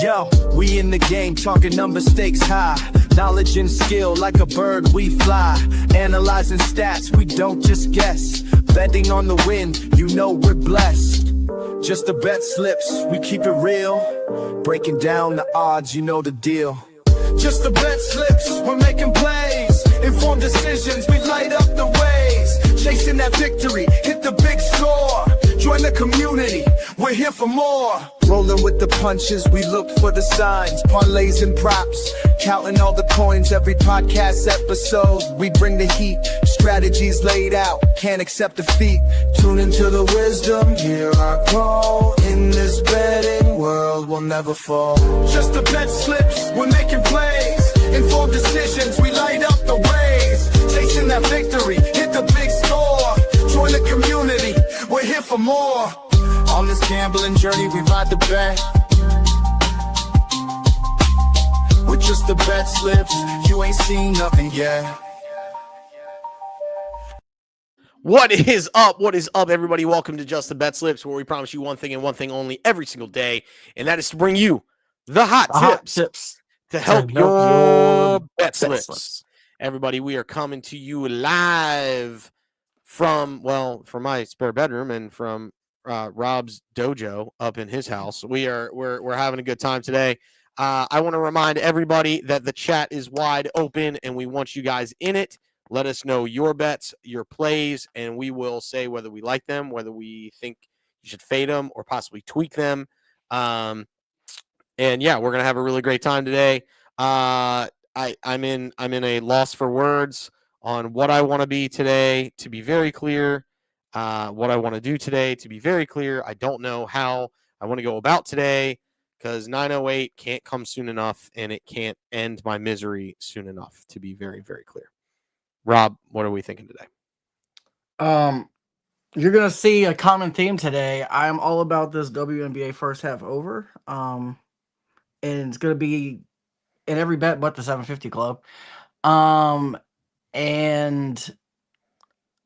Yo, we in the game, talking number stakes high. Knowledge and skill, like a bird we fly. Analyzing stats, we don't just guess. Betting on the win, you know we're blessed. Just the bet slips, we keep it real. Breaking down the odds, you know the deal. Just the bet slips, we're making plays. Informed decisions, we light up the ways. Chasing that victory, hit the big score. Join the community, we're here for more. Rolling with the punches, we look for the signs. Parlays and props, counting all the coins. Every podcast episode, we bring the heat. Strategies laid out, can't accept defeat. Tune into the wisdom, hear our call. In this betting world, we'll never fall. Just the bet slips, we're making plays. Informed decisions, we light up the ways. Chasing that victory, hit the big score. Join the community, we're here for more. On this gambling journey, we ride the bet. With just the bet slips, you ain't seen nothing yet. What is up? What is up, everybody? Welcome to Just the Bet Slips, where we promise you one thing and one thing only every single day, and that is to bring you the hot tips to help your bet slips. Everybody, we are coming to you live from my spare bedroom and from Rob's dojo up in his house. We're having a good time today. I want to remind everybody that the chat is wide open, and we want you guys in it. Let us know your bets, your plays, and we will say whether we like them, whether we think you should fade them, or possibly tweak them. And yeah, we're gonna have a really great time today. I'm in a loss for words on what I want to be today. To be very clear, what I want to do today. To be very clear, I don't know how I want to go about today because 9:08 can't come soon enough, and it can't end my misery soon enough. To be very, very clear. Rob, what are we thinking today? You're gonna see a common theme today. I'm all about this WNBA first half over. And it's gonna be in every bet but the 750 club. And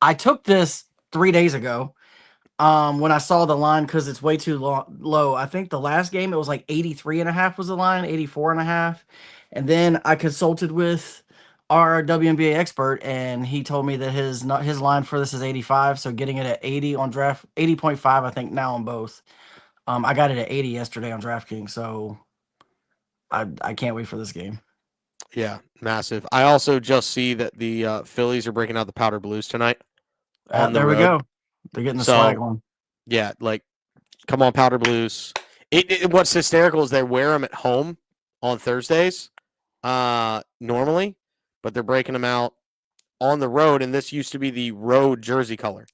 I took this 3 days ago. When I saw the line because it's way too low. I think the last game it was like 83.5 was the line, 84.5. And then I consulted with our WNBA expert, and he told me that his line for this is 85, so getting it at 80 on draft, 80.5, I think now on both. I got it at 80 yesterday on DraftKings, so I can't wait for this game. Yeah, massive. I also just see that the Phillies are breaking out the powder blues tonight. There we go. They're getting the swag on. Yeah, like, come on, powder blues. What's hysterical is they wear them at home on Thursdays normally, but they're breaking them out on the road, and this used to be the road jersey color.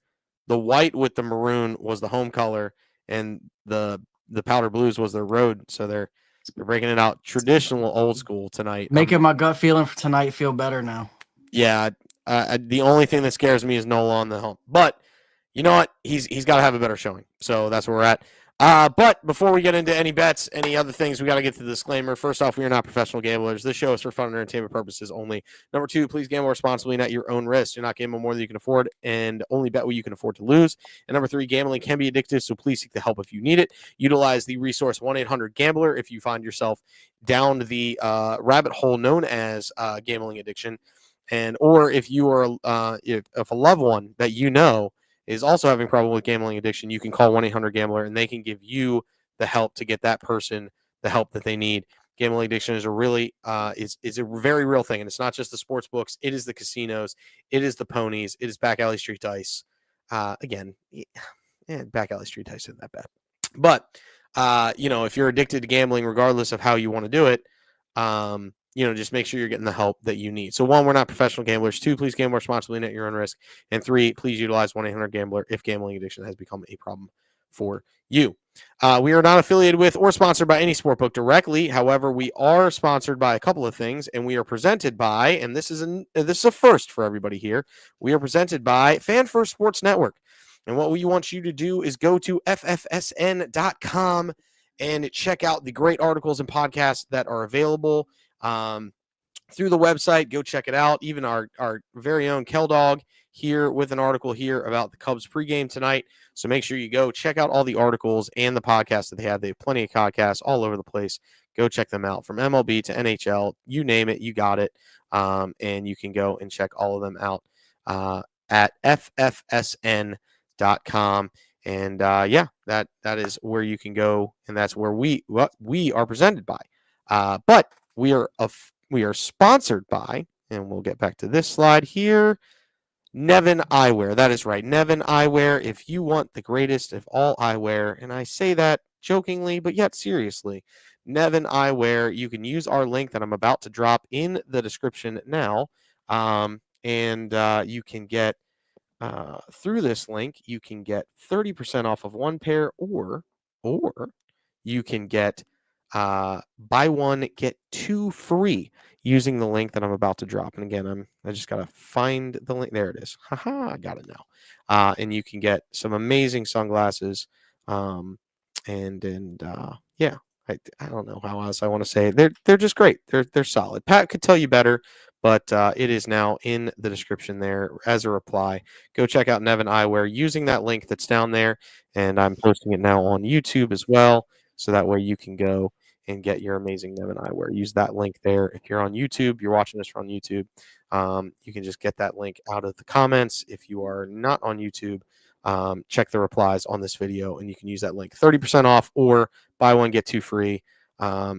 The white with the maroon was the home color, and the powder blues was their road, so they're breaking it out traditional old school tonight. Making my gut feeling for tonight feel better now. Yeah, the only thing that scares me is Nola on the home. But you know what? He's got to have a better showing, so that's where we're at. But before we get into any bets, any other things, we got to get to the disclaimer. First off, we are not professional gamblers. This show is for fun and entertainment purposes only. Number two, please gamble responsibly and at your own risk. Do not gamble more than you can afford and only bet what you can afford to lose. And number three, gambling can be addictive, so please seek the help if you need it. Utilize the resource 1-800-GAMBLER if you find yourself down the rabbit hole known as gambling addiction. And or if you are if a loved one that you know is also having problem with gambling addiction, you can call 1-800-GAMBLER and they can give you the help to get that person the help that they need. Gambling addiction is a really is a very real thing, and it's not just the sports books. It is the casinos. It is the ponies. It is back alley street dice. Again, back alley street dice isn't that bad, but if you're addicted to gambling, regardless of how you want to do it, just make sure you're getting the help that you need. So one, we're not professional gamblers. Two, please gamble responsibly and at your own risk. And three, please utilize 1-800-GAMBLER if gambling addiction has become a problem for you. We are not affiliated with or sponsored by any sportbook directly. However, we are sponsored by a couple of things, and we are presented by, and this is a first for everybody here, we are presented by Fan First Sports Network. And what we want you to do is go to ffsn.com and check out the great articles and podcasts that are available through the website. Go check it out. Even our very own Kel Dog, here with an article here about the Cubs pregame tonight. So make sure you go check out all the articles and the podcasts that they have. They have plenty of podcasts all over the place. Go check them out from MLB to NHL. You name it, you got it. And you can go and check all of them out at ffsn.com. And that is where you can go, and that's where we are presented by. But we are sponsored by, and we'll get back to this slide here. Nevin Eyewear. That is right, Nevin Eyewear. If you want the greatest of all eyewear, and I say that jokingly, but yet seriously, Nevin Eyewear. You can use our link that I'm about to drop in the description now, and you can get through this link. You can get 30% off of one pair, or you can get buy one get two free using the link that I'm about to drop. And again, I just gotta find the link. There it is. Haha, I got it now. And you can get some amazing sunglasses. Yeah, I don't know how else I want to say it. They're just great. They're solid. Pat could tell you better, but it is now in the description there as a reply. Go check out Nevin Eyewear using that link that's down there, and I'm posting it now on YouTube as well, so that way you can go and get your amazing Nevin Eyewear. Use that link there. If you're on YouTube, you're watching this from YouTube, you can just get that link out of the comments. If you are not on YouTube, check the replies on this video, and you can use that link. 30% off, or buy one get two free.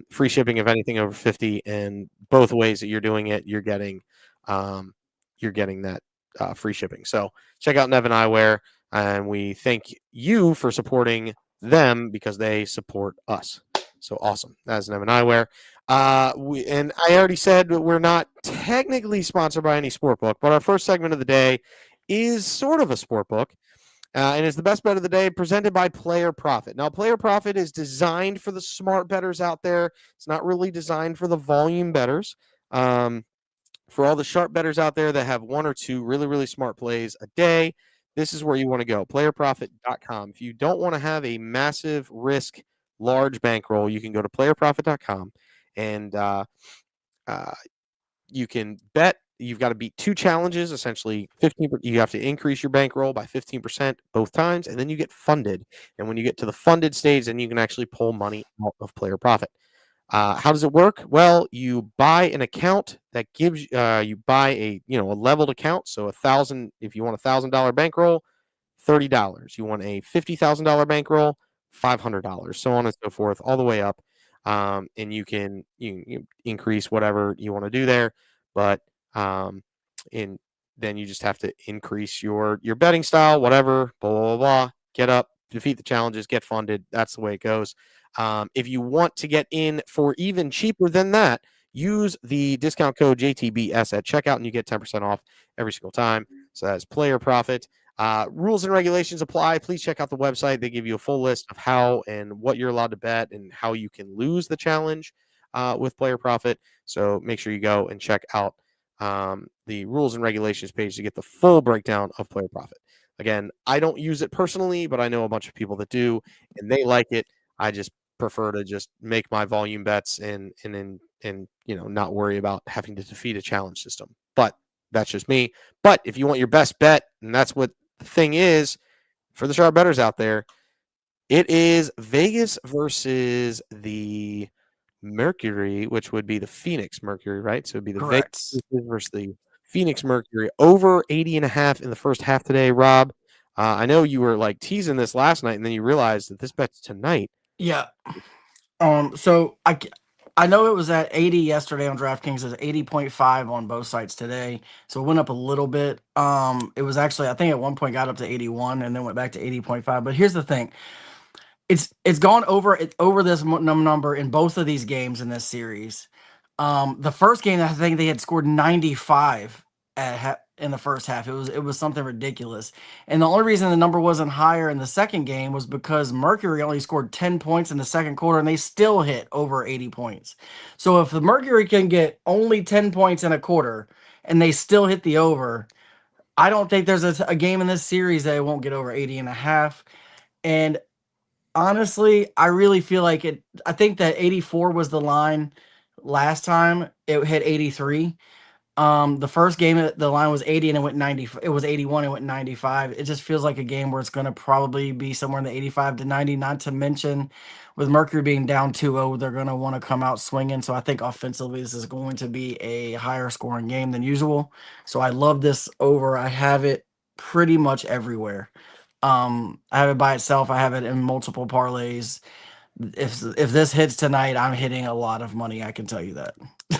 Free shipping of anything over 50, and both ways that you're doing it, you're getting that free shipping. So check out Nevin Eyewear, and we thank you for supporting them because they support us. So awesome. That's Nevin Eyewear. And I already said we're not technically sponsored by any sport book, but our first segment of the day is sort of a sport book. And it's the best bet of the day presented by Player Profit. Now, Player Profit is designed for the smart bettors out there. It's not really designed for the volume bettors. For all the sharp bettors out there that have one or two really, really smart plays a day, this is where you want to go, playerprofit.com. If you don't want to have a massive risk, large bankroll, you can go to playerprofit.com, and you can bet. You've got to beat two challenges, essentially 15. You have to increase your bankroll by 15% both times, and then you get funded. And when you get to the funded stage, then you can actually pull money out of Player Profit. How does it work? Well, you buy an account that gives you buy a leveled account. So $1,000 if you want $1,000 bankroll, $30. You want a $50,000 bankroll, $500. So on and so forth, all the way up. And you can you increase whatever you want to do there, but and then you just have to increase your betting style, whatever, blah, blah, blah, blah. Get up, defeat the challenges, get funded. That's the way it goes. If you want to get in for even cheaper than that, use the discount code JTBS at checkout, and you get 10% off every single time. So that's Player Profit. Rules and regulations apply. Please check out the website. They give you a full list of how and what you're allowed to bet and how you can lose the challenge with Player Profit. So make sure you go and check out the rules and regulations page to get the full breakdown of Player Profit. Again, I don't use it personally, but I know a bunch of people that do, and they like it. I just prefer to just make my volume bets and not worry about having to defeat a challenge system. But that's just me. But if you want your best bet, and that's what the thing is for the sharp bettors out there, it is Vegas versus the Mercury, which would be the Phoenix Mercury, right? So it'd be the Correct. Vegas versus the Phoenix Mercury, over 80.5 in the first half today. Rob, I know you were like teasing this last night, and then you realized that this bet's tonight. Yeah. So I know it was at 80 yesterday on DraftKings. It's 80.5 on both sites today. So it went up a little bit. It was actually, I think at one point got up to 81 and then went back to 80.5. But here's the thing. It's gone over this number in both of these games in this series. The first game, I think they had scored 95 in the first half. It was something ridiculous. And the only reason the number wasn't higher in the second game was because Mercury only scored 10 points in the second quarter, and they still hit over 80 points. So if the Mercury can get only 10 points in a quarter and they still hit the over, I don't think there's a game in this series that it won't get over 80.5. And honestly, I really feel like it. I think that 84 was the line last time. It hit 83. The first game, the line was 80 and it went 90. It was 81 and went 95. It just feels like a game where it's going to probably be somewhere in the 85 to 90. Not to mention, with Mercury being down 2-0, they're going to want to come out swinging. So I think offensively, this is going to be a higher scoring game than usual. So I love this over. I have it pretty much everywhere. I have it by itself. I have it in multiple parlays. If this hits tonight, I'm hitting a lot of money. I can tell you that.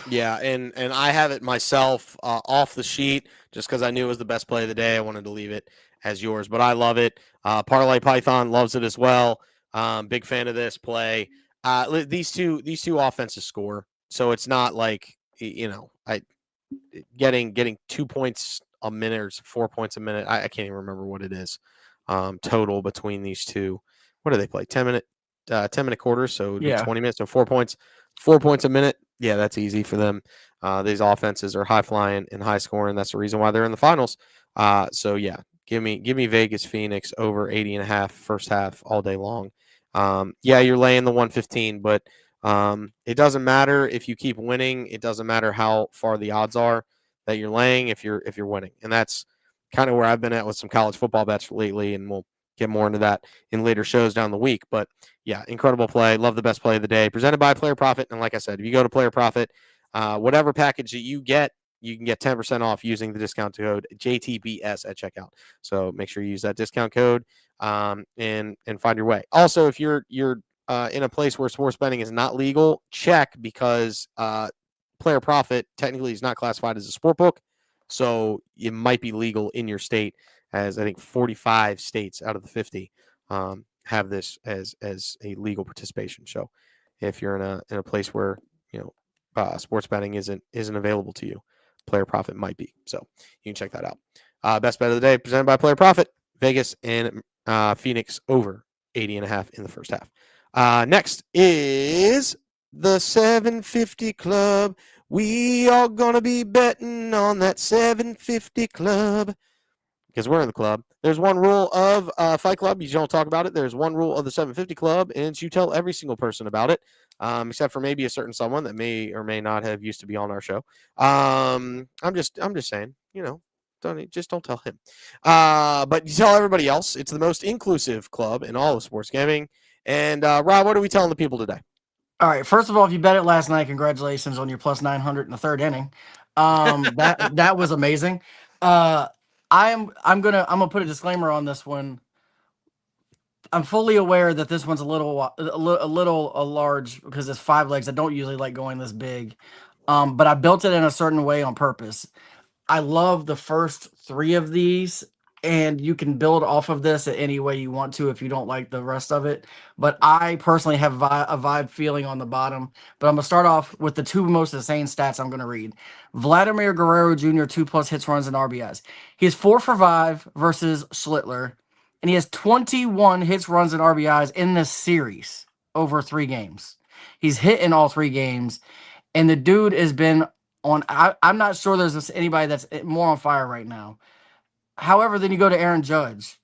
Yeah, and I have it myself off the sheet just because I knew it was the best play of the day. I wanted to leave it as yours, but I love it. Parlay Python loves it as well. Big fan of this play. These two offenses score, so it's not like I getting 2 points a minute or 4 points a minute. I can't even remember what it is total between these two. What do they play? 10-minute quarters, so it'd be 20 minutes. So 4 points a minute. Yeah, that's easy for them. These offenses are high flying and high scoring. That's the reason why they're in the finals. So yeah, give me Vegas Phoenix over 80.5 first half all day long. Yeah, you're laying the 115, but it doesn't matter if you keep winning. It doesn't matter how far the odds are that you're laying if you're winning, and that's kind of where I've been at with some college football bets lately, and we'll get more into that in later shows down the week. But yeah, incredible play. Love the best play of the day. Presented by Player Profit. And like I said, if you go to Player Profit, whatever package that you get, you can get 10% off using the discount code JTBS at checkout. So make sure you use that discount code and find your way. Also, if you're in a place where sports betting is not legal, check because Player Profit technically is not classified as a sport book. So it might be legal in your state, as I think 45 states out of the 50 have this as a legal participation. So if you're in a place where sports betting isn't available to you, Player Profit might be. So you can check that out. Best bet of the day presented by Player Profit. Vegas and Phoenix over 80.5 in the first half. Next is the 750 Club. We are gonna be betting on that 750 Club because we're in the club. There's one rule of Fight Club. You don't talk about it. There's one rule of the 750 Club, and it's you tell every single person about it, except for maybe a certain someone that may or may not have used to be on our show. I'm just saying, don't tell him. But you tell everybody else. It's the most inclusive club in all of sports gaming. And Rob, what are we telling the people today? All right. First of all, if you bet it last night, congratulations on your plus 900 in the third inning. That was amazing. I'm gonna put a disclaimer on this one. I'm fully aware that this one's a little large because it's 5 legs. I don't usually like going this big, but I built it in a certain way on purpose. I love the first 3 of these, and you can build off of this in any way you want to if you don't like the rest of it. But I personally have a vibe feeling on the bottom. But I'm going to start off with the 2 most insane stats I'm going to read. Vladimir Guerrero Jr., 2+ hits, runs, and RBIs. He is 4 for 5 versus Schlittler, and he has 21 hits, runs, and RBIs in this series over 3 games. He's hit in all 3 games, and the dude has been I'm not sure there's anybody that's more on fire right now. However, then you go to Aaron Judge,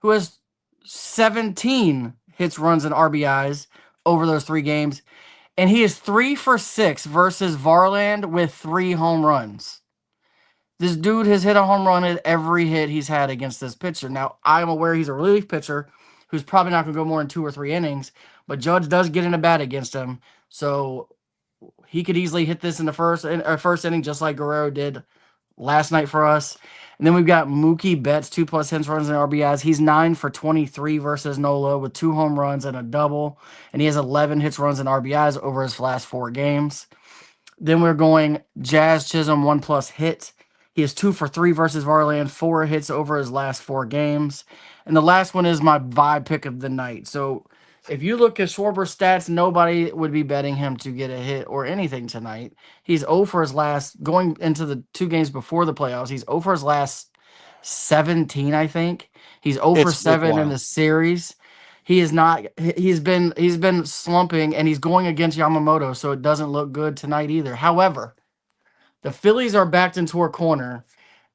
who has 17 hits, runs, and RBIs over those 3 games, and he is 3 for 6 versus Varland with 3 home runs. This dude has hit a home run at every hit he's had against this pitcher. Now, I'm aware he's a relief pitcher who's probably not going to go more than 2 or 3 innings, but Judge does get in a bat against him, so he could easily hit this in the first inning, just like Guerrero did last night for us. And then we've got Mookie Betts, 2+ hits, runs, and RBIs. He's 9 for 23 versus Nola with 2 home runs and a double. And he has 11 hits, runs, and RBIs over his last 4 games. Then we're going Jazz Chisholm, 1+ hit. He is 2 for 3 versus Varland, 4 hits over his last 4 games. And the last one is my vibe pick of the night. So if you look at Schwarber's stats, nobody would be betting him to get a hit or anything tonight. He's 0 for his last, going into the 2 games before the playoffs, he's 0 for his last 17, I think. He's 0 for 7 in the series. He is not. He's been slumping, and he's going against Yamamoto, so it doesn't look good tonight either. However, the Phillies are backed into a corner,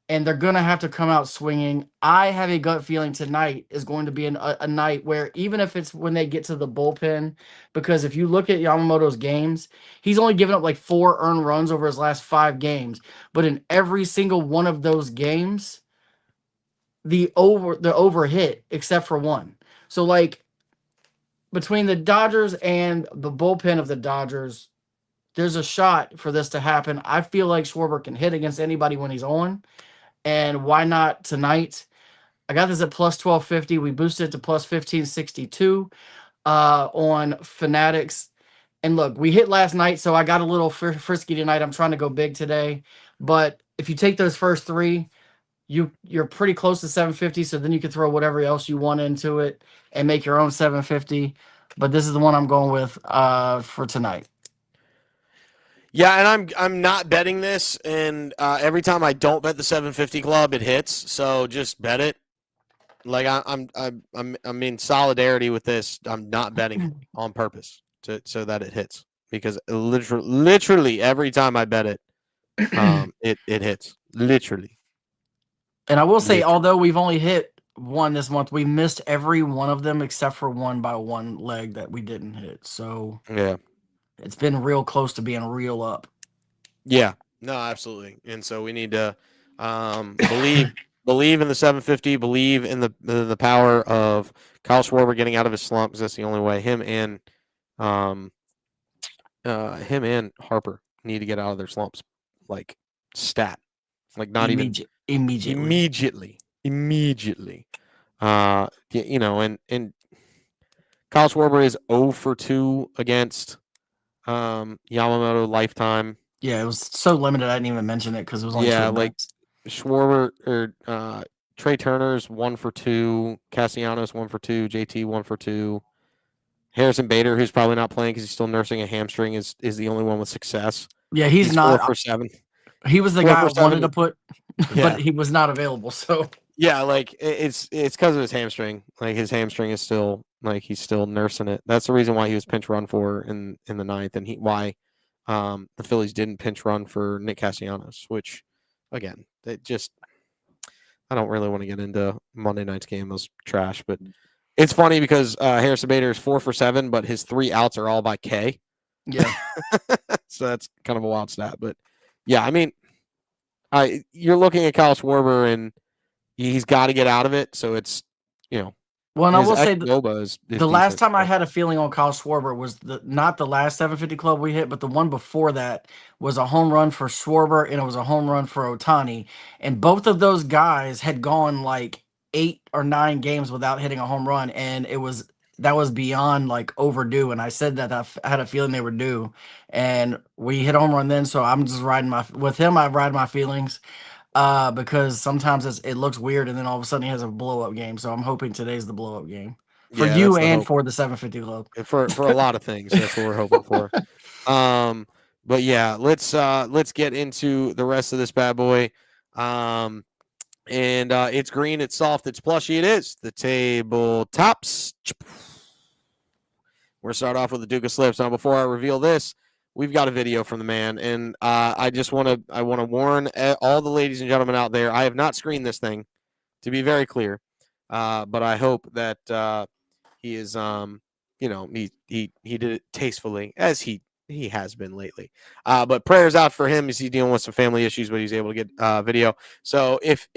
and they're going to have to come out swinging. I have a gut feeling tonight is going to be a night where, even if it's when they get to the bullpen, because if you look at Yamamoto's games, he's only given up like 4 earned runs over his last 5 games. But in every single one of those games, the over hit except for one. So like between the Dodgers and the bullpen of the Dodgers, there's a shot for this to happen. I feel like Schwarber can hit against anybody when he's on. And why not tonight? I got this at plus 1250. We boosted it to plus 1562 on Fanatics. And look, we hit last night, so I got a little frisky tonight. I'm trying to go big today. But if you take those first 3, you're pretty close to 750. So then you can throw whatever else you want into it and make your own 750. But this is the one I'm going with for tonight. Yeah, and I'm not betting this, and every time I don't bet the 750 club, it hits. So just bet it. Like I'm in solidarity with this. I'm not betting it on purpose so that it hits, because literally every time I bet it, it hits literally. And I will say, although we've only hit one this month, we missed every one of them except for one by one leg that we didn't hit. So yeah, it's been real close to being real up. Yeah, no, absolutely. And so we need to believe in the 750, believe in the power of Kyle Schwarber getting out of his slump, because that's the only way. Him and Harper need to get out of their slumps, like stat, like not immediately. You know, and Kyle Schwarber is 0 for 2 against Yamamoto lifetime. Yeah, it was so limited I didn't even mention it because it was only 2 like bets. Schwarber or Trey Turner's 1 for 2, Castellanos 1 for 2, JT 1 for 2. Harrison Bader, who's probably not playing because he's still nursing a hamstring, is the only one with success. Yeah, he's not 4 for 7. He was the 4 guy I for wanted 7. to put, but he was not available. So yeah, like it's because of his hamstring. Like his hamstring is still, like, he's still nursing it. That's the reason why he was pinch run for in the 9th, and why the Phillies didn't pinch run for Nick Castellanos, which, again, I don't really want to get into Monday night's game. It was trash, but it's funny because Harrison Bader is 4 for 7, but his 3 outs are all by K. Yeah. So that's kind of a wild stat. But yeah, I mean, you're looking at Kyle Schwarber, and he's got to get out of it. So it's, well, and I will say the last time I had a feeling on Kyle Schwarber was not the last 750 club we hit, but the one before that was a home run for Schwarber, and it was a home run for Ohtani. And both of those guys had gone like 8 or 9 games without hitting a home run, and that was beyond like overdue. And I said that I had a feeling they were due, and we hit a home run then. So I'm just with him. I ride my feelings. Because sometimes it looks weird, and then all of a sudden he has a blow up game. So I'm hoping today's the blow up game for you and for the 750 club. For a lot of things, that's what we're hoping for. But yeah, let's get into the rest of this bad boy. And it's green, it's soft, it's plushy. It is the tabletops. We're gonna start off with the Duke of Slips. Now, before I reveal this, we've got a video from the man, and I want to warn all the ladies and gentlemen out there. I have not screened this thing, to be very clear, but I hope that he is, he did it tastefully, as he has been lately. But prayers out for him as he's dealing with some family issues, but he's able to get video. So if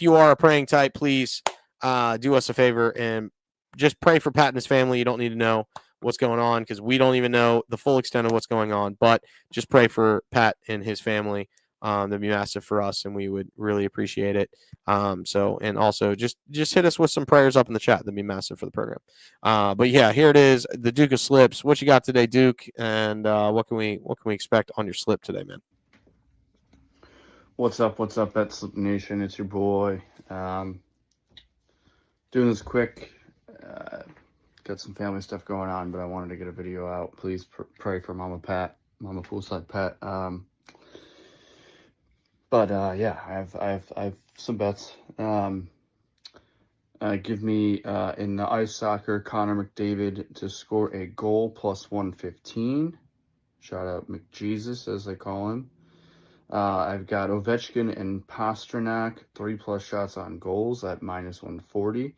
you are a praying type, please do us a favor and just pray for Pat and his family. You don't need to know what's going on, because we don't even know the full extent of what's going on, but just pray for Pat and his family. That'd be massive for us, and we would really appreciate it. And also just hit us with some prayers up in the chat. That'd be massive for the program. But yeah, here it is, the Duke of Slips. What you got today, Duke? And what can we expect on your slip today, man? What's up, BetSlips Nation? It's your boy. Doing this quick. Got some family stuff going on, but I wanted to get a video out. Please pray for Mama Poolside Pat. Yeah, I have some bets. Give me in the ice soccer, Connor McDavid to score a goal plus 115. Shout out McJesus, as they call him. I've got Ovechkin and Pasternak, 3+ shots on goals at -140.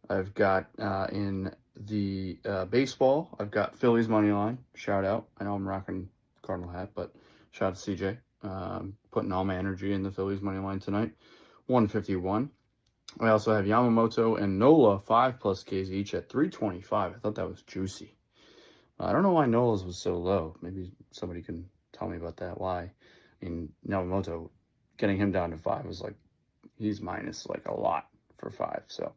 I've got in the baseball, I've got Phillies money line. Shout out. I know I'm rocking Cardinal hat, but shout out to CJ. Putting all my energy in the Phillies money line tonight. 151. I also have Yamamoto and Nola 5+ Ks each at 325. I thought that was juicy. I don't know why Nola's was so low. Maybe somebody can tell me about that. Why? I mean, Yamamoto, getting him down to 5 was like, he's minus like a lot for 5. So,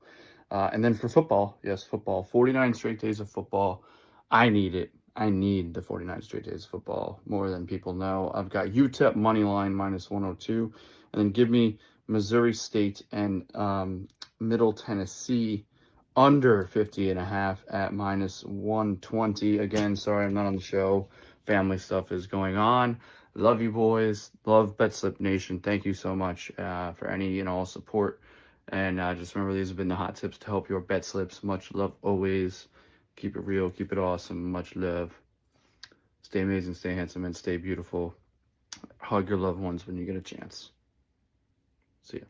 and then for football, yes, football, 49 straight days of football. I need it. I need the 49 straight days of football more than people know. I've got UTEP money line -102, and then give me Missouri State and Middle Tennessee under 50.5 at -120. Again, sorry I'm not on the show. Family stuff is going on. Love you boys. Love BetSlip Nation. Thank you so much for any and all support. And just remember, these have been the hot tips to help your bet slips. Much love always. Keep it real. Keep it awesome. Much love. Stay amazing, stay handsome, and stay beautiful. Hug your loved ones when you get a chance. See ya.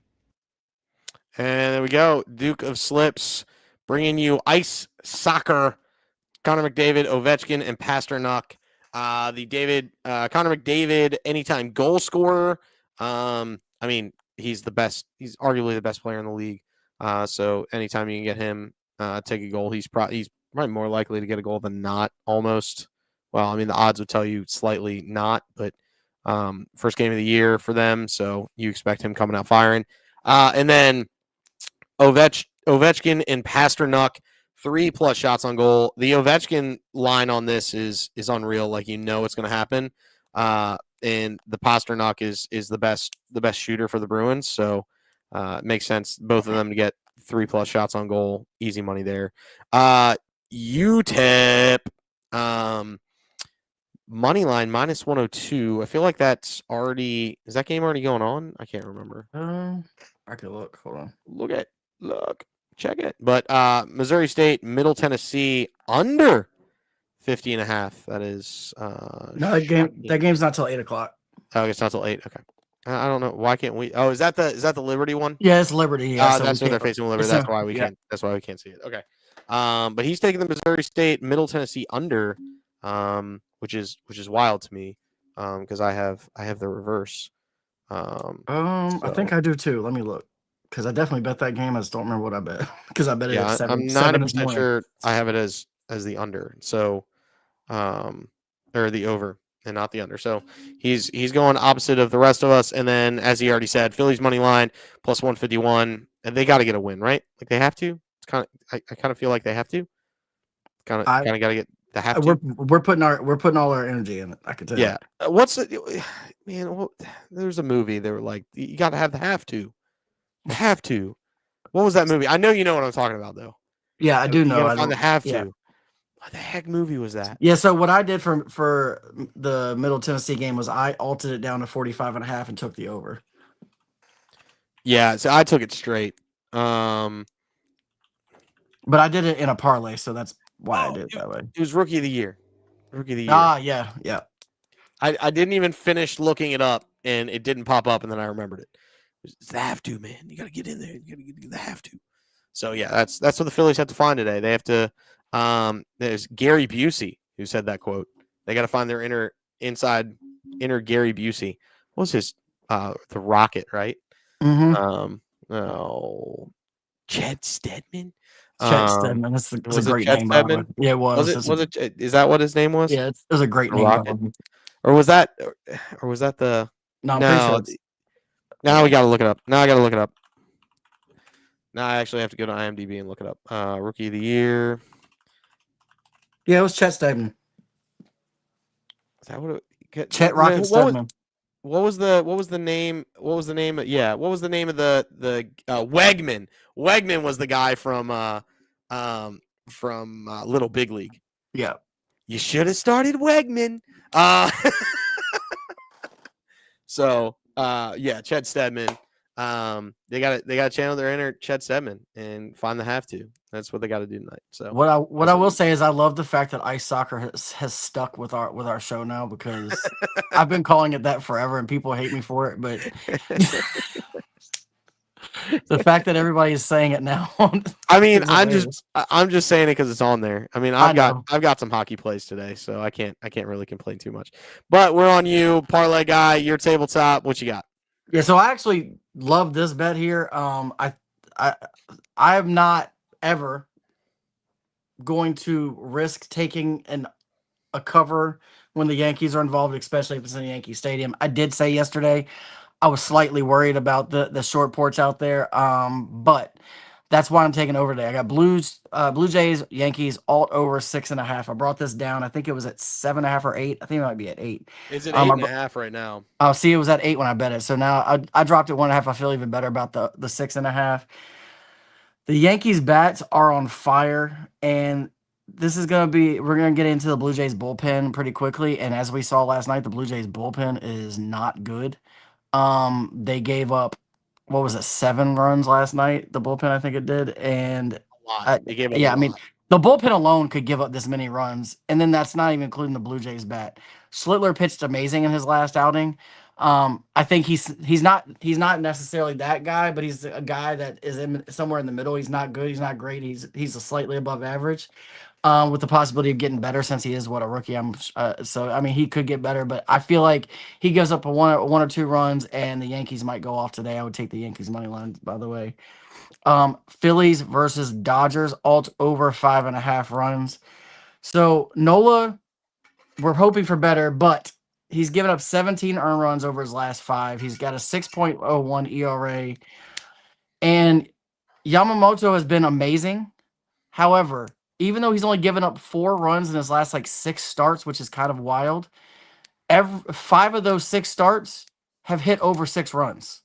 And there we go. Duke of Slips bringing you ice soccer. Connor McDavid, Ovechkin, and Pasternak. Connor McDavid, anytime goal scorer. I mean, he's the best. He's arguably the best player in the league. So anytime you can get him take a goal, he's probably more likely to get a goal than not. Almost. Well, I mean, the odds would tell you slightly not, but first game of the year for them, so you expect him coming out firing. And then Ovechkin and Pasternak, 3+ shots on goal. The Ovechkin line on this is unreal. Like, you know it's going to happen. And the Pasternak is the best shooter for the Bruins. So it makes sense both of them to get 3+ shots on goal. Easy money there. UTEP money line -102. I feel like that's already. Is that game already going on? I can't remember. I could look. Hold on. Look, check it. But Missouri State, Middle Tennessee under 50.5. That is No, that game's not till 8:00. Oh, it's not till 8. Okay. I don't know. Why can't we? Oh, is that the Liberty one? Yeah, it's Liberty. Yeah, so that's what they're facing with Liberty. That's why we can't. That's why we can't see it. Okay. But he's taking the Missouri State, Middle Tennessee under, which is wild to me, because I have the reverse. I think I do too. Let me look, because I definitely bet that game. I just don't remember what I bet, because I bet it at 7. I'm 90% sure I have it as the under. So, or the over and not the under. So he's going opposite of the rest of us. And then, as he already said, Phillies money line +151, and they got to get a win, right? Like, they have to. It's kind of I kind of feel like they have to. Kind of got to get the have to. We're putting all our energy in it. I can tell you. Yeah. What's it, man? There's a movie. They were like, you got to have the have to. You have to. What was that movie? I know you know what I'm talking about, though. Yeah, I do know. On the have to. Yeah. What the heck movie was that? Yeah, so what I did for the Middle Tennessee game was I altered it down to 45.5 and took the over. Yeah, so I took it straight. But I did it in a parlay, so that's why I did it that way. It was Rookie of the Year. Yeah. I didn't even finish looking it up, and it didn't pop up, and then I remembered it. It's the have to, man. You got to get in there. You got to get the have to. So, yeah, that's what the Phillies have to find today. They have to there's Gary Busey who said that quote. They got to find their inner Gary Busey. What was his the Rocket, right? Mm-hmm. Chet Steadman. Stedman. That's a great name. Yeah, it was. Was it? Is that what his name was? Yeah, it was a great name. Rocket. Or was that the? No, I'm pretty sure. Now we got to look it up. Now I got to look it up. Now I actually have to go to IMDb and look it up. Rookie of the Year. Yeah, it was Chet Steadman. Is that what it? Chet Rocket Steadman. What was the name? What was the name? Yeah, what was the name of the Wegman? Wegman was the guy from Little Big League. Yeah. You should have started Wegman. So yeah, Chet Steadman. They got to channel their inner Chet Sedman and find the have to. That's what they got to do tonight. So What I will say is I love the fact that ice soccer has stuck with our show now, because I've been calling it that forever and people hate me for it, but the fact that everybody is saying it now I mean, is hilarious. I'm just saying it because it's on there. I mean, I know. I've got some hockey plays today, so I can't really complain too much. But we're on you, parlay guy. Your tabletop. What you got? Yeah, so I actually love this bet here. I I am not ever going to risk taking a cover when the Yankees are involved, especially if it's in Yankee Stadium. I did say yesterday I was slightly worried about the short porch out there, but that's why I'm taking over today. I got Blue Jays, Yankees, alt over 6.5. I brought this down. I think it was at 7.5 or 8. I think it might be at 8. It's at Um, I 8.5 right now. I'll see. It was at 8 when I bet it. So now I dropped it 1.5. I feel even better about the 6.5. The Yankees bats are on fire, and this is we're gonna get into the Blue Jays bullpen pretty quickly. And as we saw last night, the Blue Jays bullpen is not good. They gave up, what was it, 7 runs last night? The bullpen, I think it did, and A lot. They gave up yeah, a I mean lot. the bullpen alone could give up this many runs, and then that's not even including the Blue Jays bat. Schlittler pitched amazing in his last outing. I think he's not necessarily that guy, but he's a guy that is somewhere in the middle. He's not good. He's not great. He's a slightly above average, with the possibility of getting better since he is a rookie. So I mean he could get better, but I feel like he gives up a one or two runs, and the Yankees might go off today. I would take the Yankees money line, by the way. Phillies versus Dodgers, alt over 5.5 runs. So Nola, we're hoping for better, but he's given up 17 earned runs over his last 5. He's got a 6.01 ERA, and Yamamoto has been amazing. However, even though he's only given up 4 runs in his last 6 starts, which is kind of wild, 5 of those 6 starts have hit over 6 runs.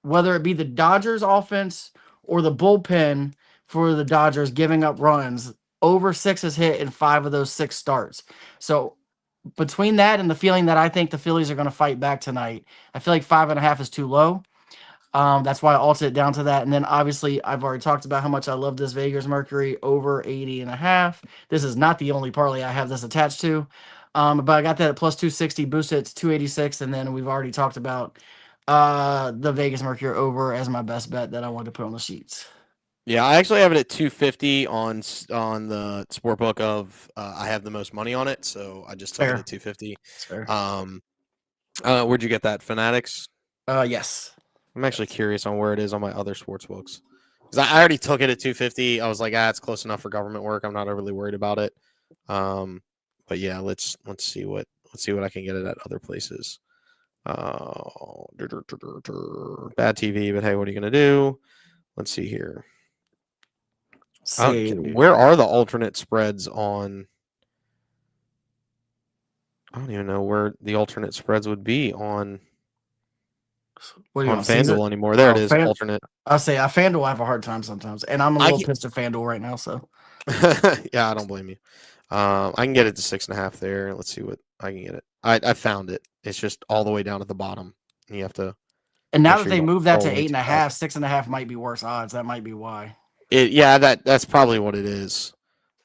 Whether it be the Dodgers offense or the bullpen for the Dodgers giving up runs, over 6 is hit in 5 of those 6 starts. So between that and the feeling that I think the Phillies are going to fight back tonight, I feel like 5.5 is too low. That's why I altered it down to that. And then obviously I've already talked about how much I love this Vegas Mercury over 80.5. This is not the only parlay I have this attached to. But I got that at plus 260, boosted to 286, and then we've already talked about the Vegas Mercury over as my best bet that I wanted to put on the sheets. Yeah, I actually have it at 250 on the sportbook of I have the most money on it, so I just took it at 250. That's fair. Where'd you get that? Fanatics? Yes. I'm actually curious on where it is on my other sports books. Because I already took it at 250. I was like, it's close enough for government work. I'm not overly worried about it. But yeah, let's see what I can get it at other places. Bad TV, but hey, what are you gonna do? Let's see here. Where are the alternate spreads on? I don't even know where the alternate spreads would be on. What do you on FanDuel anymore? There it is. Alternate. I'll say FanDuel I have a hard time sometimes, and I'm a little pissed at FanDuel right now. So yeah, I don't blame you. I can get it to 6.5 there. Let's see what I can get it. I found it. It's just all the way down at the bottom. You have to. And now that they moved that to 8.5, 6.5 might be worse odds. That might be why. That's probably what it is.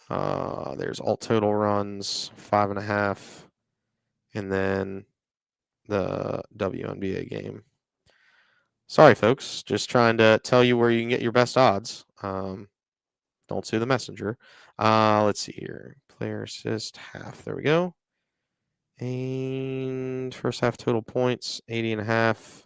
There's alt total runs 5.5, and then the WNBA game. Sorry, folks. Just trying to tell you where you can get your best odds. Don't sue the messenger. Let's see here. Player assist half. There we go. And first half total points 80.5.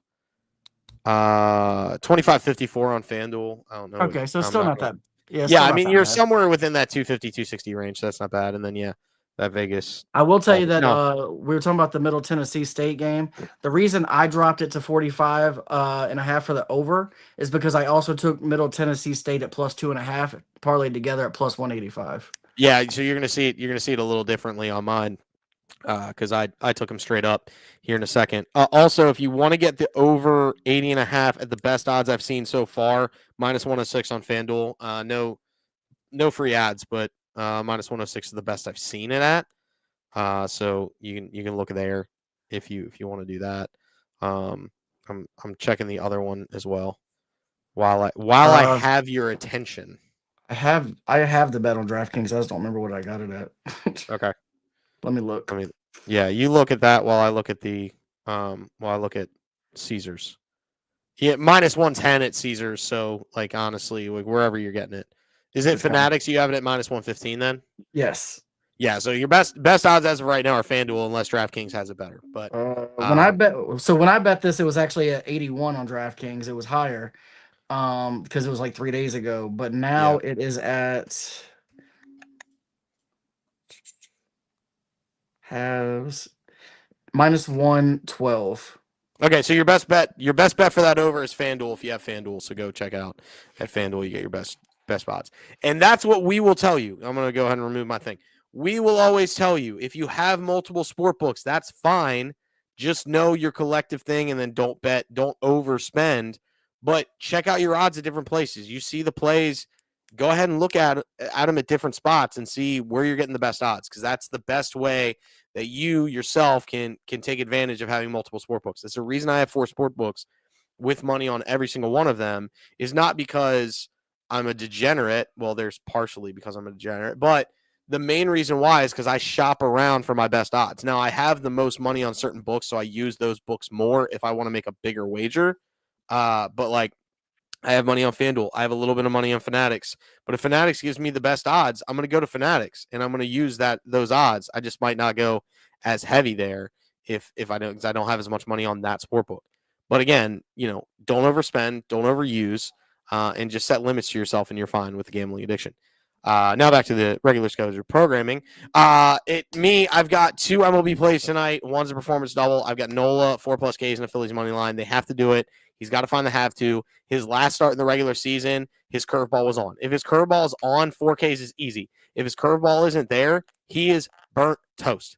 25.54 on FanDuel. I don't know. Okay, so it's still not that. Yeah, I mean you're somewhere within that 250, 260 range. So that's not bad. And then that Vegas. I will tell you that we were talking about the Middle Tennessee State game. The reason I dropped it to 45.5 for the over is because I also took Middle Tennessee State at plus 2.5, parlayed together at plus 185. Yeah, so you're gonna see it. You're gonna see it a little differently on mine because I took them straight up here in a second. Also, if you want to get the over 80.5 at the best odds I've seen so far, minus 106 on FanDuel. No free ads, but minus 106 is the best I've seen it at. So you can look there if you want to do that. I'm checking the other one as well. While I have your attention. I have the bet on DraftKings. I just don't remember what I got it at. Okay. Let me look. I mean, yeah, you look at that while I look at Caesars. Yeah, minus 110 at Caesars. So, like, honestly, like, wherever you're getting it, is it Okay. Fanatics? You have it at minus 115 then? Yes. Yeah. So your best odds as of right now are FanDuel, unless DraftKings has it better. But when I bet this, it was actually at 81 on DraftKings. It was higher, because it was like 3 days ago. But now it is at has minus 112. okay, so your best bet for that over is FanDuel if you have FanDuel. So go check out at FanDuel. You get your best odds, and that's what we will tell you. I'm gonna go ahead and remove my thing. We will always tell you if you have multiple sport books, that's fine. Just know your collective thing, and then don't overspend. But check out your odds at different places. You see the plays, go ahead and look at them at different spots and see where you're getting the best odds, because that's the best way that you yourself can take advantage of having multiple sport books. That's the reason I have 4 sport books with money on every single one of them, is not because I'm a degenerate. Well, there's partially because I'm a degenerate, but the main reason why is because I shop around for my best odds. Now, I have the most money on certain books, so I use those books more if I want to make a bigger wager. But like, I have money on FanDuel. I have a little bit of money on Fanatics. But if Fanatics gives me the best odds, I'm going to go to Fanatics, and I'm going to use those odds. I just might not go as heavy there if I don't, because I don't have as much money on that sport book. But again, don't overspend, don't overuse, and just set limits to yourself, and you're fine with the gambling addiction. Now back to the regular schedule programming. I've got 2 MLB plays tonight. One's a performance double. I've got Nola 4+ Ks in the Phillies money line. They have to do it. He's got to find the have to. His last start in the regular season, his curveball was on. If his curveball is on, 4 Ks is easy. If his curveball isn't there, he is burnt toast,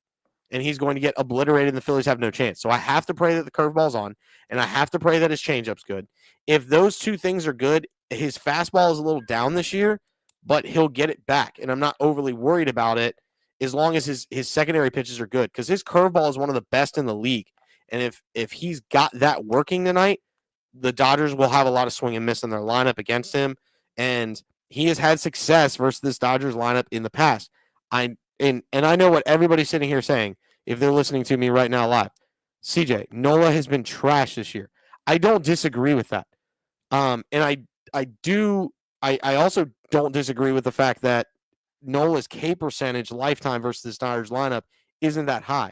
and he's going to get obliterated, and the Phillies have no chance. So I have to pray that the curveball's on, and I have to pray that his changeup's good. If those 2 things are good, his fastball is a little down this year, but he'll get it back, and I'm not overly worried about it as long as his secondary pitches are good, because his curveball is one of the best in the league. And if he's got that working tonight, the Dodgers will have a lot of swing and miss in their lineup against him, and he has had success versus this Dodgers lineup in the past. And I know what everybody's sitting here saying if they're listening to me right now live. CJ, Nola has been trash this year. I don't disagree with that. And I also don't disagree with the fact that Nola's K percentage lifetime versus this Dodgers lineup isn't that high.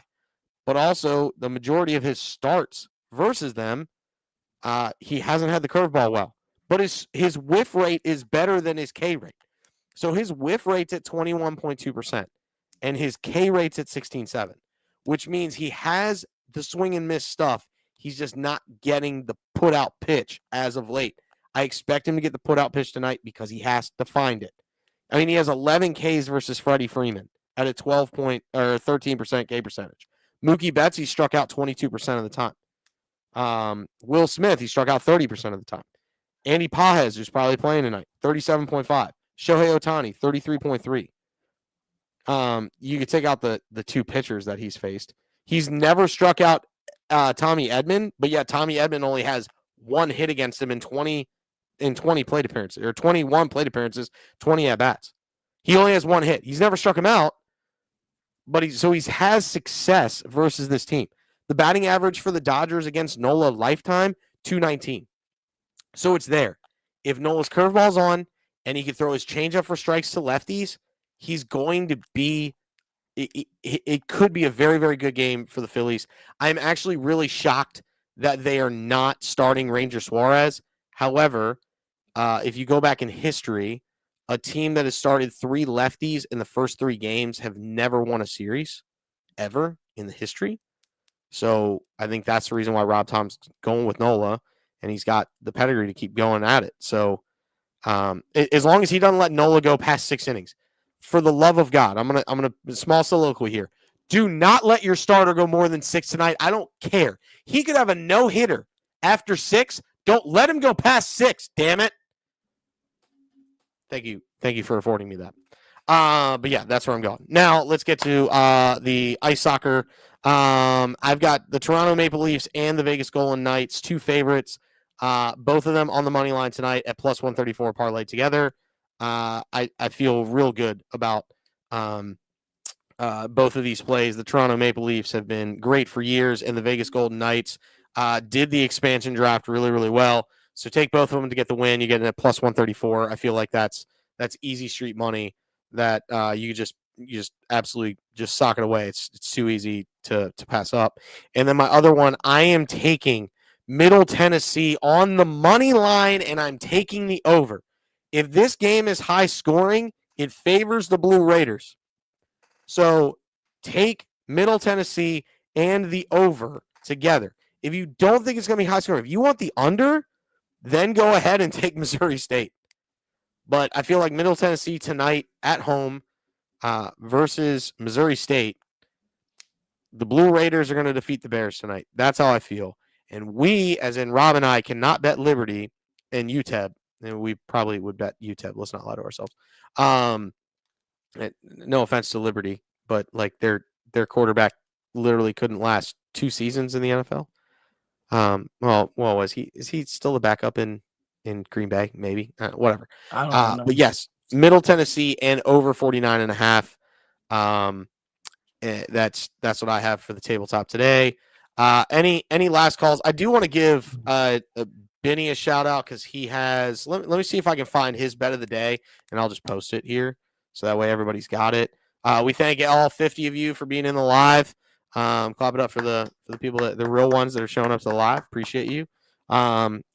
But also, the majority of his starts versus them, he hasn't had the curveball well. But his whiff rate is better than his K rate. So his whiff rate's at 21.2%, and his K rate's at 16.7, which means he has the swing and miss stuff. He's just not getting the put-out pitch as of late. I expect him to get the put-out pitch tonight because he has to find it. I mean, he has 11 Ks versus Freddie Freeman at a 13% K percentage. Mookie Betts, he struck out 22% of the time. Will Smith, he struck out 30% of the time. Andy Pajes, who's probably playing tonight, 37.5. Shohei Ohtani, 33.3. You could take out the 2 pitchers that he's faced. He's never struck out Tommy Edman, but yet Tommy Edman only has 1 hit against him in 20 plate appearances, or 21 plate appearances, 20 at-bats. He only has 1 hit. He's never struck him out, but he has success versus this team. The batting average for the Dodgers against Nola lifetime, 219. So it's there. If Nola's curveball's on and he can throw his changeup for strikes to lefties, he's going to be it could be a very, very good game for the Phillies. I'm actually really shocked that they are not starting Ranger Suarez. However, if you go back in history, a team that has started 3 lefties in the first 3 games have never won a series ever in the history. So I think that's the reason why Rob Tom's going with Nola, and he's got the pedigree to keep going at it. So as long as he doesn't let Nola go past 6 innings, for the love of God, I'm gonna small soliloquy here. Do not let your starter go more than 6 tonight. I don't care. He could have a no-hitter after 6. Don't let him go past 6. Damn it. Thank you for affording me that. But yeah, that's where I'm going. Now let's get to the ice soccer I've got the Toronto Maple Leafs and the Vegas Golden Knights, 2 favorites. Both of them on the money line tonight at plus 134 parlay together. I feel real good about both of these plays. The Toronto Maple Leafs have been great for years, and the Vegas Golden Knights did the expansion draft really, really well. So take both of them to get the win. You get it at plus 134. I feel like that's easy street money that you just absolutely just sock it away. It's too easy to pass up. And then my other one, I am taking Middle Tennessee on the money line, and I'm taking the over. If this game is high scoring, it favors the Blue Raiders. So take Middle Tennessee and the over together. If you don't think it's going to be high scoring, if you want the under, then go ahead and take Missouri State. But I feel like Middle Tennessee tonight at home versus Missouri State, the Blue Raiders are going to defeat the Bears tonight. That's how I feel. And we, as in Rob and I, cannot bet Liberty and UTEP. And we probably would bet UTEP. Let's not lie to ourselves. No offense to Liberty, but like their quarterback literally couldn't last 2 seasons in the NFL. Well, is he still the backup in Green Bay? Maybe, whatever. I don't know. But yes, Middle Tennessee and over 49.5. That's what I have for the tabletop today. Any last calls? I do want to give Benny a shout out because he has. Let me see if I can find his bet of the day, and I'll just post it here so that way everybody's got it. We thank all 50 of you for being in the live. Clap it up for the people the real ones that are showing up to the live. Appreciate you.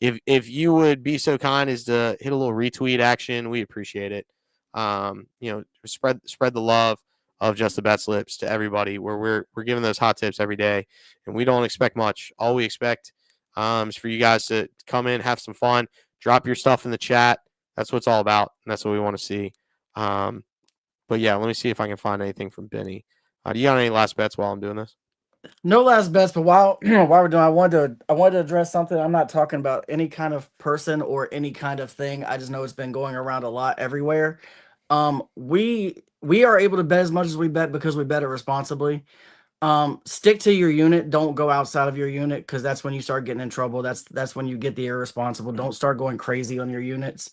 If you would be so kind as to hit a little retweet action, we appreciate it. Spread the love of Just the BetSlips to everybody. Where we're giving those hot tips every day, and we don't expect much. All we expect is for you guys to come in, have some fun, drop your stuff in the chat. That's what it's all about, and that's what we want to see. But yeah, let me see if I can find anything from Benny. Do you got any last bets while I'm doing this? No last bets, but while we're doing, I wanted to address something. I'm not talking about any kind of person or any kind of thing. I just know it's been going around a lot everywhere. We are able to bet as much as we bet because we bet it responsibly. Stick to your unit. Don't go outside of your unit because that's when you start getting in trouble. That's when you get the irresponsible. Don't start going crazy on your units.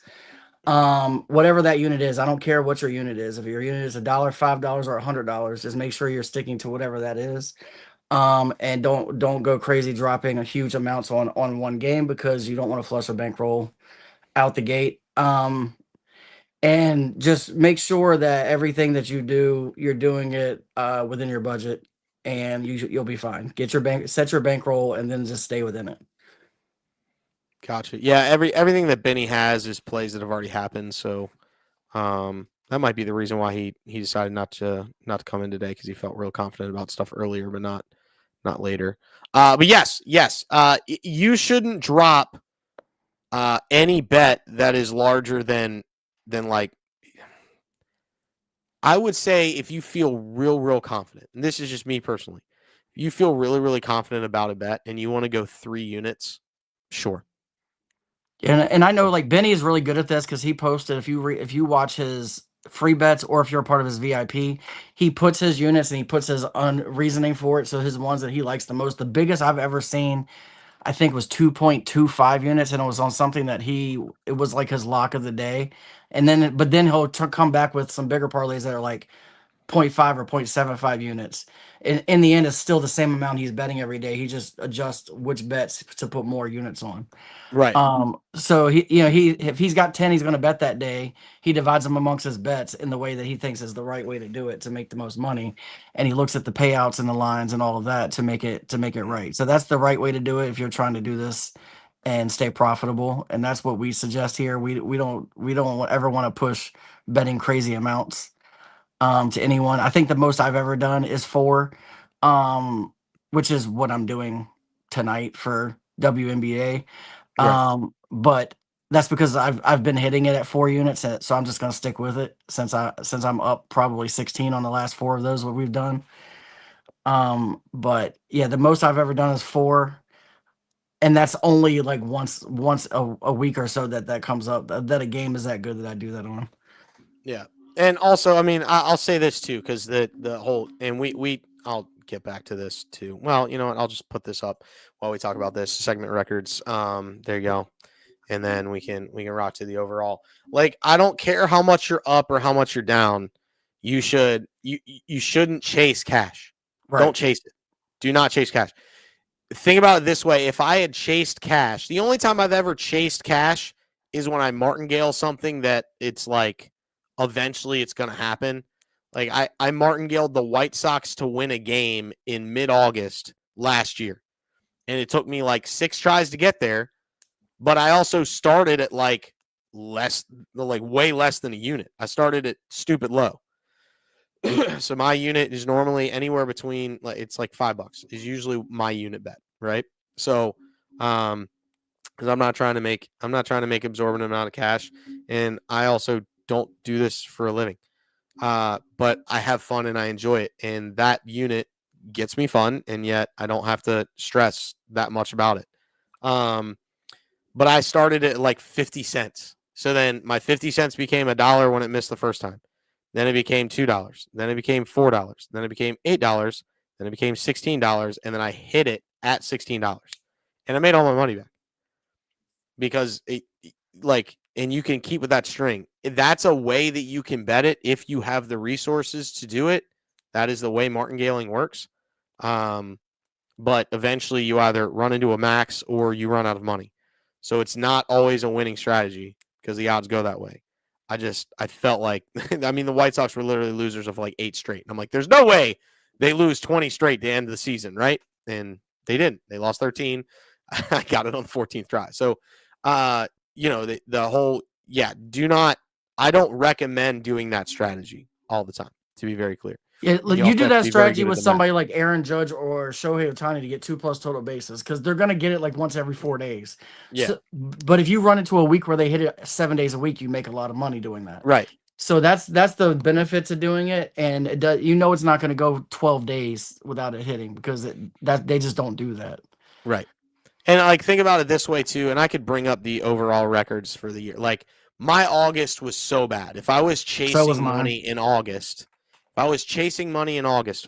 Whatever that unit is, I don't care what your unit is. If your unit is $1, $5, or $100, just make sure you're sticking to whatever that is. And don't go crazy dropping a huge amounts on one game because you don't want to flush a bankroll out the gate. And just make sure that everything that you do, you're doing it within your budget, and you'll be fine. Set your bankroll, and then just stay within it. Gotcha. Yeah, everything that Benny has is plays that have already happened. So that might be the reason why he decided not to come in today because he felt real confident about stuff earlier, but not later. But yes, you shouldn't drop any bet that is larger than like. I would say if you feel real confident, and this is just me personally, if you feel really confident about a bet and you want to go 3 units, sure. And I know like Benny is really good at this because he posted if you watch his free bets or if you're a part of his VIP, he puts his units and he puts his reasoning for it. So his ones that he likes the most. The biggest I've ever seen, I think, was 2.25 units, and it was on something that it was like his lock of the day. And then he'll come back with some bigger parlays that are like 0.5 or 0.75 units. In the end, it's still the same amount he's betting every day. He just adjusts which bets to put more units on. Right. So if he's got 10 he's going to bet that day, he divides them amongst his bets in the way that he thinks is the right way to do it to make the most money, and he looks at the payouts and the lines and all of that to make it right. So that's the right way to do it if you're trying to do this and stay profitable, and that's what we suggest here. We don't ever want to push betting crazy amounts to anyone. I think the most I've ever done is 4, which is what I'm doing tonight for WNBA. Right. But that's because I've been hitting it at 4 units, so I'm just gonna stick with it since I'm up probably 16 on the last 4 of those what we've done. But yeah, the most I've ever done is 4, and that's only like once a week or so that comes up that a game is that good that I do that on. Yeah. And also, I mean, I'll say this too, because the whole, and I'll get back to this too. Well, you know what? I'll just put this up while we talk about this segment records. There you go. And then we can rock to the overall. Like, I don't care how much you're up or how much you're down. You shouldn't chase cash. Right. Don't chase it. Do not chase cash. Think about it this way. If I had chased cash, the only time I've ever chased cash is when I martingale something that it's like eventually it's going to happen. Like I martingaled the White Sox to win a game in mid-August last year. And it took me like 6 tries to get there. But I also started at like way less than a unit. I started at stupid low. So my unit is normally anywhere between, like, it's like $5 is usually my unit bet, right? So because I'm not trying to make absorbent amount of cash, and I also don't do this for a living. But I have fun and I enjoy it, and that unit gets me fun, and yet I don't have to stress that much about it. But I started at like 50 cents. So then my 50 cents became $1 when it missed the first time. Then it became $2. Then it became $4. Then it became $8. Then it became $16. And then I hit it at $16. And I made all my money back. Because and you can keep with that string. That's a way that you can bet it if you have the resources to do it. That is the way martingaling works. But eventually you either run into a max or you run out of money. So it's not always a winning strategy because the odds go that way. I felt like, I mean, the White Sox were literally losers of like 8 straight. And I'm like, there's no way they lose 20 straight to end the season, right? And they didn't. They lost 13. I got it on the 14th try. So, the whole, I don't recommend doing that strategy all the time, to be very clear. Yeah, You you also do have to that be very strategy good at with the somebody like Aaron Judge or Shohei Ohtani to get 2+ total bases because they're gonna get it like once every 4 days. Yeah. So, but if you run into a week where they hit it 7 days a week, you make a lot of money doing that. Right. So that's the benefits of doing it, and it does, it's not going to go 12 days without it hitting because they just don't do that. Right. And like, think about it this way too, and I could bring up the overall records for the year. Like, my August was so bad. If I was chasing money in August,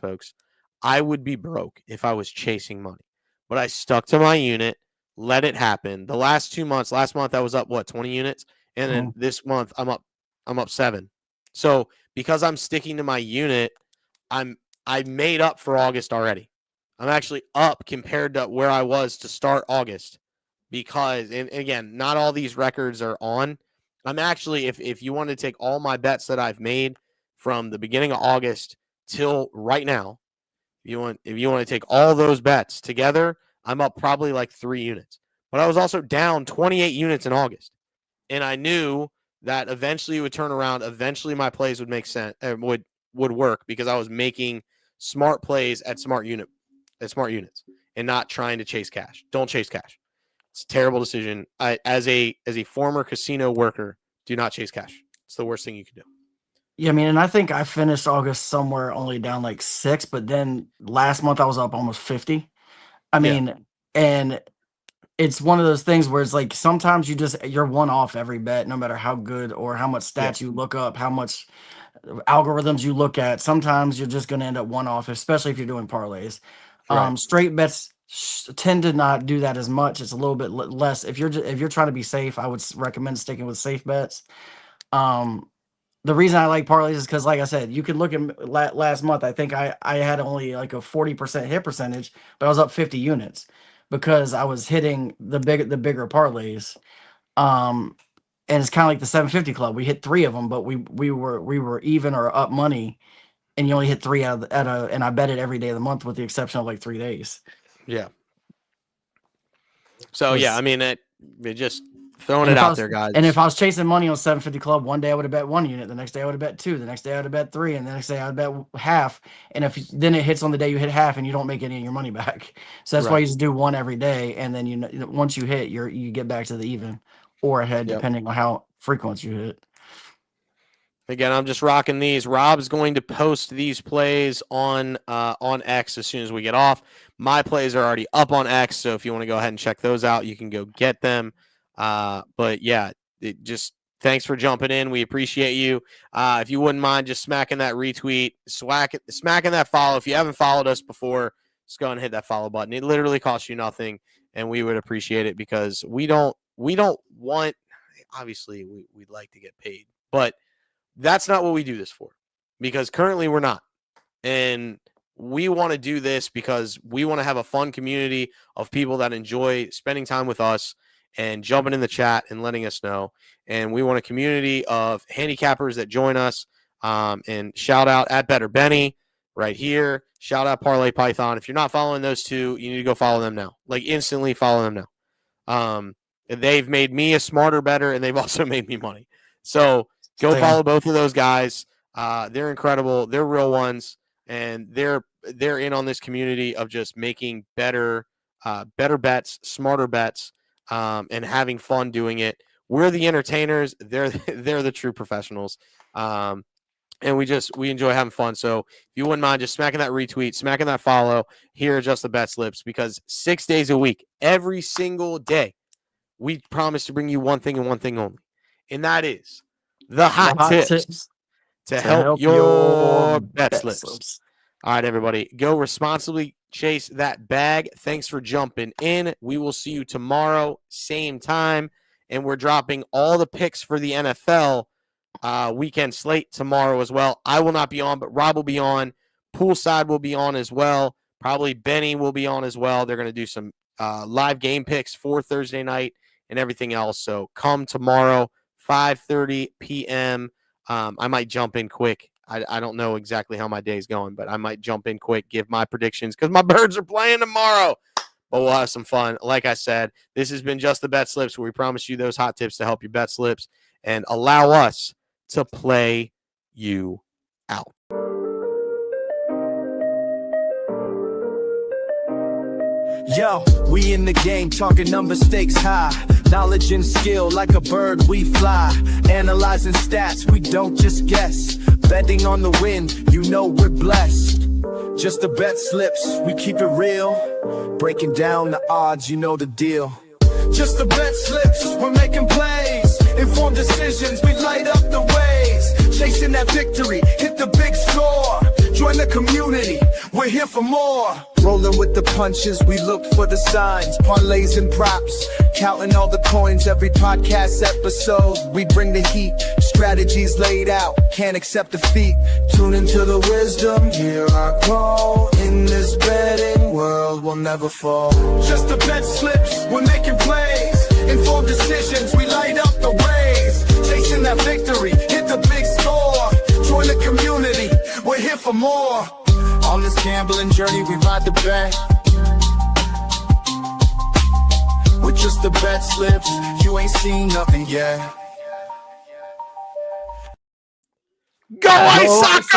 folks, I would be broke if I was chasing money. But I stuck to my unit, let it happen. The last 2 months, last month I was up 20 units, and then this month I'm up 7. So because I'm sticking to my unit, I made up for August already. I'm actually up compared to where I was to start August because, and again, not all these records are on. I'm actually, if you want to take all my bets that I've made from the beginning of August till right now, if you want to take all those bets together, I'm up probably like 3 units. But I was also down 28 units in August. And I knew that eventually it would turn around. Eventually my plays would make sense, would work because I was making smart plays at smart units and not trying to chase cash. Don't chase cash. It's a terrible decision. As a former casino worker, do not chase cash. It's the worst thing you can do. Yeah, I mean, and I think I finished August somewhere only down like 6, but then last month I was up almost 50. I mean, and it's one of those things where it's like sometimes you're one off every bet, no matter how good or how much stats you look up, how much algorithms you look at. Sometimes you're just going to end up one off, especially if you're doing parlays. Right. Straight bets tend to not do that as much. It's a little bit less. If you're trying to be safe, I would recommend sticking with safe bets. The reason I like parlays is because, like I said, you could look at last month. I think I had only like a 40% hit percentage, but I was up 50 units because I was hitting the bigger parlays. And it's kind of like the 750 club. We hit 3 of them, but we were even or up money, and you only hit 3 and I bet it every day of the month with the exception of like 3 days. Yeah. So I mean, it just throwing it out there, guys. And if I was chasing money on 750 club, one day I would have bet 1 unit, the next day I would have bet 2, the next day I would have bet 3, and the next day I would bet half. And then it hits on the day you hit half, and you don't make any of your money back. So that's why you just do 1 every day, and then once you hit, you get back to the even or ahead, depending on how frequent you hit. Again, I'm just rocking these. Rob's going to post these plays on X as soon as we get off. My plays are already up on X, so if you want to go ahead and check those out, you can go get them. But yeah, it just Thanks for jumping in. We appreciate you. If you wouldn't mind just smacking that retweet, smacking that follow. If you haven't followed us before, just go and hit that follow button. It literally costs you nothing, and we would appreciate it because we don't want, obviously we'd like to get paid, but that's not what we do this for, because currently we're not. And we want to do this because we want to have a fun community of people that enjoy spending time with us and jumping in the chat and letting us know. And we want a community of handicappers that join us. And shout out at Better Benny right here. Shout out Parlay Python. If you're not following those two, you need to go follow them now. Like, instantly follow them now. They've made me a smarter better, and they've also made me money. So go follow both of those guys. They're incredible. They're real ones, and they're in on this community of just making better bets, smarter bets, and having fun doing it. We're the entertainers. They're the true professionals. And we enjoy having fun. So if you wouldn't mind just smacking that retweet, smacking that follow here at Just the BetSlips, because 6 days a week, every single day, we promise to bring you one thing and one thing only. And that is the hot tips to help your bet slips. All right, everybody, go responsibly chase that bag. Thanks for jumping in. We will see you tomorrow, same time. And we're dropping all the picks for the NFL weekend slate tomorrow as well. I will not be on, but Rob will be on. Poolside will be on as well. Probably Benny will be on as well. They're going to do some live game picks for Thursday night and everything else. So come tomorrow, 5:30 p.m. I might jump in quick. I don't know exactly how my day's going, but I might jump in quick, give my predictions, because my birds are playing tomorrow. But we'll have some fun. Like I said, this has been Just the Bet Slips, where we promise you those hot tips to help your bet slips and allow us to play you out. Yo, we in the game, talking number stakes high. Knowledge and skill, like a bird we fly. Analyzing stats, we don't just guess. Betting on the win, you know we're blessed. Just the bet slips, we keep it real. Breaking down the odds, you know the deal. Just the bet slips, we're making plays. Informed decisions, we light up the ways. Chasing that victory, hit the big score. Join the community, we're here for more. Rolling with the punches, we look for the signs. Parlays and props, counting all the coins every podcast episode. We bring the heat, strategies laid out, can't accept defeat. Tune into the wisdom, hear our call. In this betting world, we'll never fall. Just the bet slips, we're making plays. Informed decisions, we light up the ways. Chasing that victory, hit the big score. Join the community, we're here for more. On this gambling journey, we ride the bet. With just the bet slips, you ain't seen nothing yet. Go White Sox!